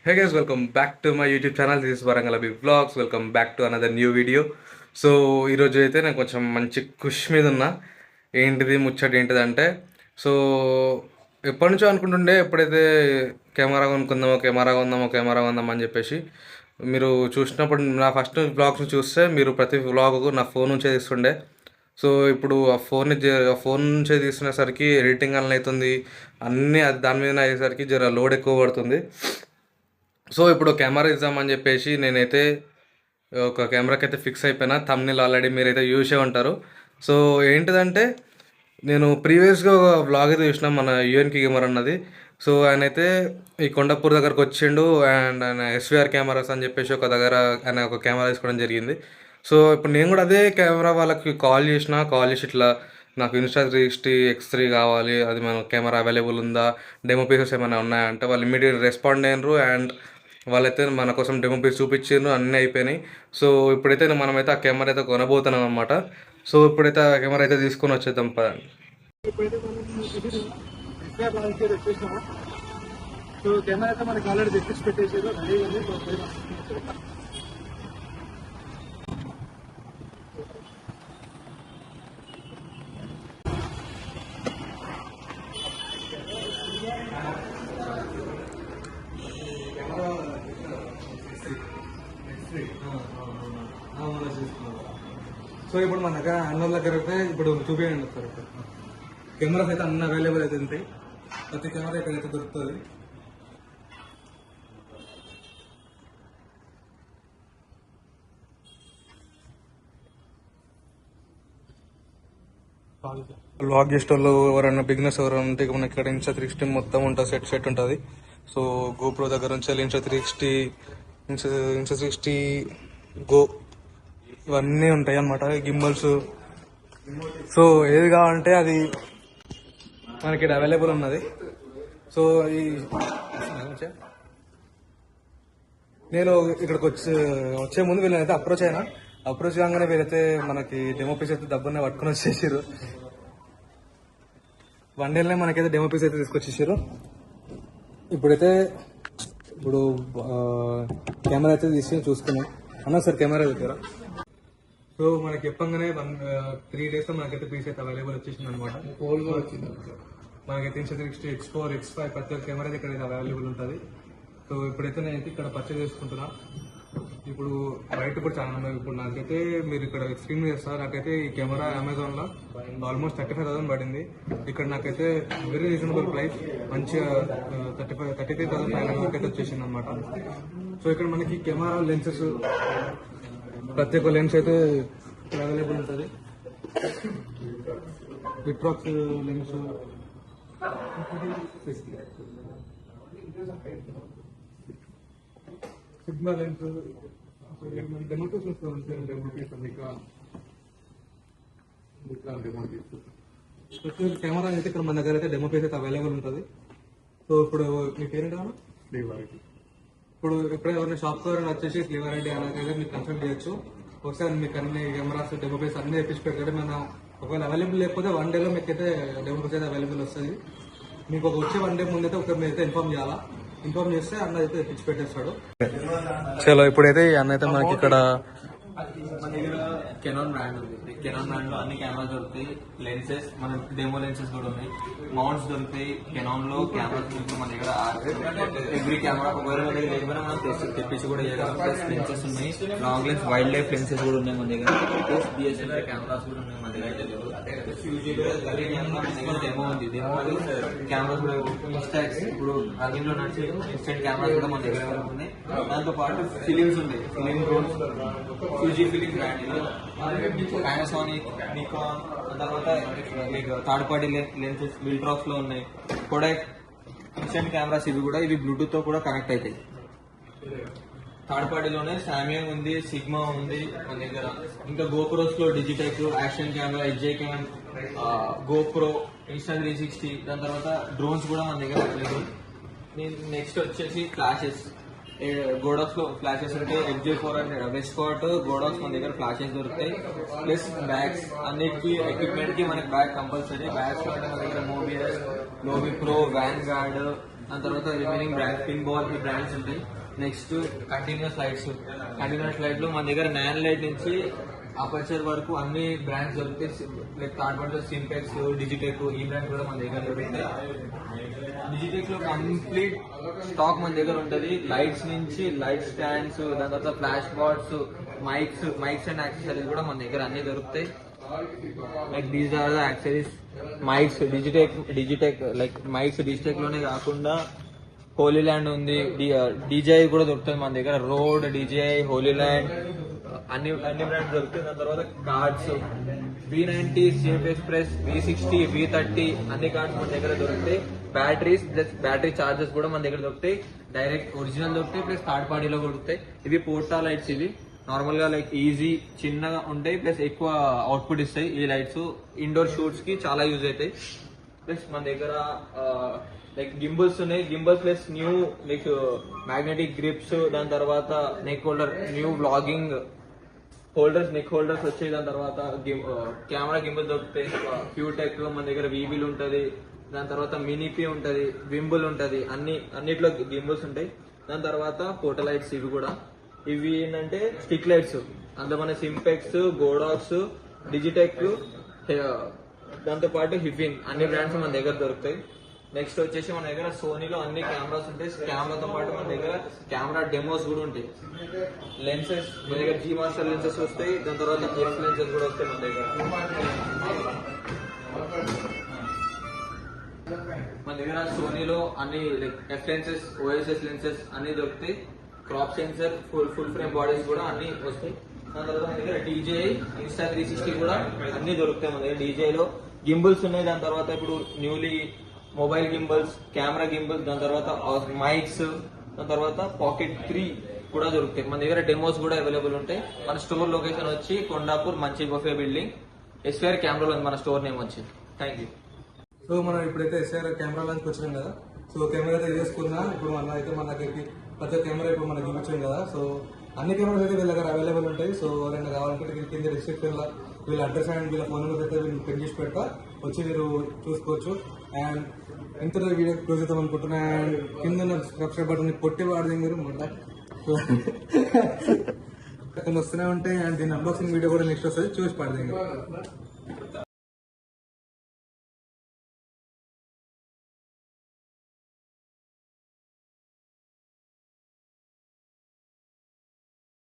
Hey guys, welcome back to my YouTube channel. This is Varangal Abhi Vlogs. Welcome back to another new video. So ఈరోజు అయితే నేను కొంచెం మంచి ఖుషి మీద ఉన్నా. ఏంటిది ముచ్చట ఏంటిదంటే, సో ఎప్పటి నుంచో అనుకుంటుండే ఎప్పుడైతే కెమెరా కొందాం అని చెప్పేసి మీరు చూసినప్పుడు నా ఫస్ట్ వ్లాగ్స్ని చూస్తే మీరు ప్రతి వ్లాగ్ నా ఫోన్ నుంచే తీస్తుండే. సో ఇప్పుడు ఆ ఫోన్ నుంచే తీస్తునేసరికి ఎడిటింగ్ అలా అవుతుంది, అన్నీ అది దాని మీద అయ్యేసరికి జర లోడ్ ఎక్కువ పడుతుంది. సో ఇప్పుడు కెమెరా ఇద్దామని చెప్పేసి నేనైతే ఒక కెమెరాకి అయితే ఫిక్స్ అయిపోయినా. థంబ్నెయిల్ ఆల్రెడీ మీరైతే చూసే ఉంటారు. సో ఏంటిదంటే, నేను ప్రీవియస్గా ఒక వ్లాగ్ అయితే చూసిన మన యుఎన్కి గేమర్ అన్నది. సో ఆయన అయితే ఈ కొండపూర్ దగ్గరకు వచ్చిండు అండ్ ఆయన ఎస్విఆర్ కెమెరాస్ అని చెప్పేసి ఒక దగ్గర ఆయన ఒక కెమెరా తీసుకోవడం జరిగింది. సో ఇప్పుడు నేను కూడా అదే కెమెరా వాళ్ళకి కాల్ చేసి ఇట్లా నాకు Insta360X3 కావాలి, అది మన కెమెరా అవైలబుల్ ఉందా, డెమో పీసెస్ ఏమైనా ఉన్నాయంటే వాళ్ళు ఇమీడియట్ రెస్పాండ్ అయినరు అండ్ వాళ్ళైతే మన కోసం డెమో పీస్ చూపించారు, అన్నీ అయిపోయినాయి. సో ఇప్పుడైతే మనమైతే ఆ కెమెరా అయితే కొనబోతున్నాం అనమాట. సో ఇప్పుడైతే ఆ కెమెరా అయితే తీసుకొని వచ్చేద్దాం పదండి. సో కెమెరా అయితే మనకి ఆల్రెడీ తెప్పించి పెట్టేసారు, రెడీ ఉంది. సో ఇప్పుడు మన దగ్గర అన్నోళ్ళ దగ్గర అయితే ఇప్పుడు చూపించండి సార్. ఇప్పుడు కెమెరాస్ అయితే అన్ని అవైలబుల్ అయితే ఉంటాయి. ప్రతి కెమెరా ఇక్కడైతే దొరుకుతుంది. లాగ్ చేసే వాళ్ళు ఎవరైనా బిజినెస్ ఎవరైనా ఉంటే మనకి ఇక్కడ Insta360 మొత్తం ఉంటుంది, సెట్ ఉంటుంది. సో గోప్రో దగ్గర నుంచి Insta360 గో ఇవన్నీ ఉంటాయి అన్నమాట, గింబల్స్. సో ఏది కావాలంటే అది మనకి ఇక్కడ అవైలబుల్ ఉన్నది. సో నేను ఇక్కడికి వచ్చే ముందు వీళ్ళైతే అప్రోచ్ కాగానే వీళ్ళైతే మనకి డెమో పీస్ అయితే డబ్బునే పట్టుకుని వచ్చేసారు. వన్ డేలోనే మనకైతే డెమో పీస్ అయితే తీసుకొచ్చేసారు. ఇప్పుడు కెమెరా అయితే తీసుకుని చూసుకున్నాం. అన్నా సార్ కెమెరా దగ్గర. సో మనకి చెప్పంగానే 3 days లో మనకైతే పీస్ అయితే అవైలబుల్ వచ్చేసింది అనమాట. పోల్ కూడా వచ్చింది. మనకైతే Insta360 X4 X5 ప్రతి ఒక్క కెమెరా ఇక్కడ అవైలబుల్ ఉంటుంది. సో ఇప్పుడైతే నేనైతే ఇక్కడ పర్చేజ్ చేసుకుంటున్నా. ఇప్పుడు బయట ఇప్పుడు చాలా ఇప్పుడు నాకైతే మీరు ఇక్కడ స్క్రీన్ మీద చేస్తారు. నాకైతే ఈ కెమెరా అమెజాన్లో ఆల్మోస్ట్ 35,000 పడింది. ఇక్కడ నాకైతే వెరీ రీజనబుల్ ప్రైస్, మంచిగా 33,500 అయితే వచ్చేసింది అనమాట. సో ఇక్కడ మనకి కెమెరా లెన్సెస్ ప్రతి ఒక్క లెన్స్ అయితే అవైలబుల్ ఉంటుంది. విట్రాక్స్ lens, sigma lens, demo piece ప్రతి ఒక్క కెమెరా అయితే ఇక్కడ మన దగ్గర అయితే డెమో పీస్ అయితే అవైలబుల్ ఉంటుంది. సో ఇప్పుడు మీ పేరేంటా? ఇప్పుడు ఎప్పుడైనా ఎవరైనా షాప్ ఎవరైనా వచ్చేసి ఫ్లేవర్ ఐడి అలాగైతే మీరు కన్సల్ట్ చేయొచ్చు. ఒకసారి మీకు అన్ని కెమెరాస్ డెమో పీస్ అన్ని తెప్పించి పెట్టుకుంటే మనం ఒకవేళ అవైలబుల్ లేకపోతే 1 day లో మీకు అయితే డెమో పీస్ అయితే అవైలబుల్ వస్తుంది. మీకు వచ్చే 1 day ముందైతే ఒక మీరు అయితే ఇన్ఫార్మ్ చేస్తే అన్న అయితే తెప్పించి పెట్టేస్తాడు. చలో ఇప్పుడైతే అన్న అయితే మనకి ఇక్కడ మన దగ్గర కెనాన్ బ్రాండ్ ఉంది. కెనాన్ బ్రాండ్ లో అన్ని కెమెరాస్ దొరుకుతాయి. లెన్సెస్ మన డెమో లెన్సెస్ కూడా ఉన్నాయి. మౌంట్స్ దొరుకుతాయి. కెనాన్ లో కెమెరాస్ మన దగ్గర ఎవ్రీ కెమెరా ఒకవేళ మన దగ్గర లేకపోయినా మనం తెప్పించి కూడా చేయగలం. ప్లస్ లెన్సెస్ ఉన్నాయి, long lens wild life lenses కూడా ఉన్నాయి మన దగ్గర. ప్లస్ DSLR కెమెరాస్ కూడా ఉన్నాయి మన దగ్గర. డెమో ఉంది. డెమో కెమెరాస్ కూడా ఇన్స్టాక్స్ ఇప్పుడు రన్నింగ్ లో నడిచే ఇన్స్టెంట్ కెమెరాస్ కూడా మన దగ్గర ఉన్నాయి. దాంతో పాటు ఫిలిమ్స్ ఉన్నాయి. Film drones, Fuji film brand, Panasonic, Nikon, తర్వాత థర్డ్ పార్టీ లెన్సెస్ విల్ట్రాక్స్ లో ఉన్నాయి. కొడాక్ ఇన్స్టెంట్ కెమెరాస్ ఇవి కూడా, ఇవి బ్లూటూత్ తో కూడా కనెక్ట్ అవుతాయి. థర్డ్ పార్టీలోనే సామ్యంగ్ ఉంది, సిగ్మా ఉంది మన దగ్గర. ఇంకా గోప్రోస్ లో Digitek, action camera, HJ cam, GoPro, Insta360, దాని తర్వాత డ్రోన్స్ కూడా మన దగ్గర అవైలబుల్. నెక్స్ట్ వచ్చేసి ఫ్లాషెస్, గోడాక్స్ లో ఫ్లాషెస్ ఉంటాయి. FJ400 వెస్ట్కాట్ గోడాక్స్ మన దగ్గర ఫ్లాషెస్ దొరుకుతాయి. ప్లస్ బ్యాగ్స్, అన్నిటికీ ఎక్విప్మెంట్ కి మనకి బ్యాగ్ కంపల్సరీ. బ్యాగ్స్ లో మన దగ్గర Mobius, Lowepro, Vanguard, దాని తర్వాత రిమైనింగ్ బ్రాండ్స్ పిన్ బాల్ ఈ బ్రాండ్స్ ఉంటాయి. నెక్స్ట్ కంటిన్యూస్ లైట్స్ లో మన దగ్గర 9 లైట్ నుంచి అపర్చర్ వరకు అన్ని బ్రాండ్స్ దొరుకుతాయి. లైక్ కార్బన్ సింపెక్స్, డిజిటెక్ ఈ బ్రాండ్ కూడా మన దగ్గర దొరుకుతాయి. డిజిటెక్ లో కంప్లీట్ స్టాక్ మన దగ్గర ఉంటుంది. లైట్స్ నుంచి లైట్ స్టాండ్స్, దాని తర్వాత flash boards, mics and accessories కూడా మన దగ్గర అన్ని దొరుకుతాయి. Like these are the accessories. Mics Digitek like mics Digitek లోనే కాకుండా హోలీ ల్యాండ్ ఉంది, డీజేఐ కూడా దొరుకుతుంది మన దగ్గర. రోడ్, డీజేఐ, హోలీ ల్యాండ్ అన్ని బ్రాండ్స్ దొరుకుతాయి. దాని తర్వాత cards V90, safe express, V60, V30 అన్ని కార్డ్స్ మన దగ్గర దొరుకుతాయి. బ్యాటరీస్ ప్లస్ బ్యాటరీ చార్జెస్ కూడా మన దగ్గర దొరుకుతాయి. డైరెక్ట్ ఒరిజినల్ దొరుకుతాయి ప్లస్ థర్డ్ పార్టీలో దొరుకుతాయి. ఇవి పోర్టా లైట్స్. ఇవి నార్మల్ గా లైక్ ఈజీ చిన్నగా ఉంటాయి ప్లస్ ఎక్కువ అవుట్పుట్ ఇస్తాయి. ఈ లైట్స్ ఇండోర్ షూట్స్ కి చాలా యూజ్ అవుతాయి. ప్లస్ మన దగ్గర లైక్ గింబల్స్ ఉన్నాయి. Gimbals plus new like magnetic grips, దాని తర్వాత neck holder, new vlogging holders, neck holders వచ్చాయి. దాని తర్వాత కెమెరా గింబల్ దొరుకుతాయి. క్యూటెక్ మన దగ్గర వీబిల్ ఉంటది. దాని తర్వాత మినీపీ ఉంటది, వింబుల్ ఉంటది. అన్నిట్లో గింబల్స్ ఉంటాయి. దాని తర్వాత పోర్టల్ లైట్స్. ఇవి ఏంటంటే స్టిక్ లైట్స్. అందులో మన సింపెక్స్, గోడాక్స్, డిజిటెక్, దాంతో పాటు హిఫిన్ అన్ని బ్రాండ్స్ మన దగ్గర దొరుకుతాయి. నెక్స్ట్ వచ్చేసి మన దగ్గర సోనీలో అన్ని కెమెరాస్ ఉంటాయి. కెమెరాతో పాటు మన దగ్గర కెమెరా డెమోస్ కూడా ఉంటాయి. లెన్సెస్ మన దగ్గర జీ మాస్టర్ లెన్సెస్ వస్తాయి. దాని తర్వాత ఎఫ్ లెన్సెస్ కూడా వస్తాయి మన దగ్గర. మన దగ్గర సోనీలో అన్ని ఎఫ్ లెన్సెస్, ఓఎస్ఎస్ లెన్సెస్ అన్ని దొరుకుతాయి. Crop sensor, full frame bodies కూడా అన్ని వస్తాయి. దాని తర్వాత మన దగ్గర డీజేఐ, ఇన్స్టా 360 కూడా అన్ని దొరుకుతాయి మన దగ్గర. డీజేఐలో గింబుల్స్ ఉన్నాయి. దాని తర్వాత ఇప్పుడు newly mobile gimbals, camera gimbals, దాని తర్వాత మైక్స్, దాని తర్వాత పాకెట్ 3 కూడా దొరుకుతాయి మన దగ్గర. డెమోస్ కూడా అవైలబుల్ ఉంటాయి. మన స్టోర్ లొకేషన్ వచ్చి కొండాపూర్ మంచి బఫే బిల్డింగ్, ఎస్వైఆర్ కెమెరాలో మన స్టోర్ నేమ్ వచ్చి. Thank you. సో మనం ఇప్పుడైతే ఎస్ఆర్ కెమెరా లాంచ్కి వచ్చినాం కదా. సో కెమెరా అయితే చేసుకున్నా. ఇప్పుడు మన దగ్గరికి ప్రతి కెమెరా ఇప్పుడు మనకి చూపించాం కదా. సో అన్ని కెమెరాస్ అయితే వీళ్ళ దగ్గర అవైలబుల్ ఉంటాయి. సో ఎవరైనా కావాలంటే కింద డిస్క్రిప్షన్లో వీళ్ళ అడ్రస్ అండ్ వీళ్ళ ఫోన్ నెంబర్స్ అయితే వీళ్ళు పెన్ చేసి పెడతా, వచ్చి మీరు చూసుకోవచ్చు. అండ్ ఇంత వీడియో క్లోజ్ అవుతాం అనుకుంటున్నా. అండ్ కింద సబ్స్క్రైబ్ బటన్ కొట్టి వాడదే మీరు మొన్న వస్తూనే ఉంటాయి. అండ్ దీని అన్బాక్సింగ్ వీడియో కూడా నెక్స్ట్ వస్తుంది, చూసి పడదే.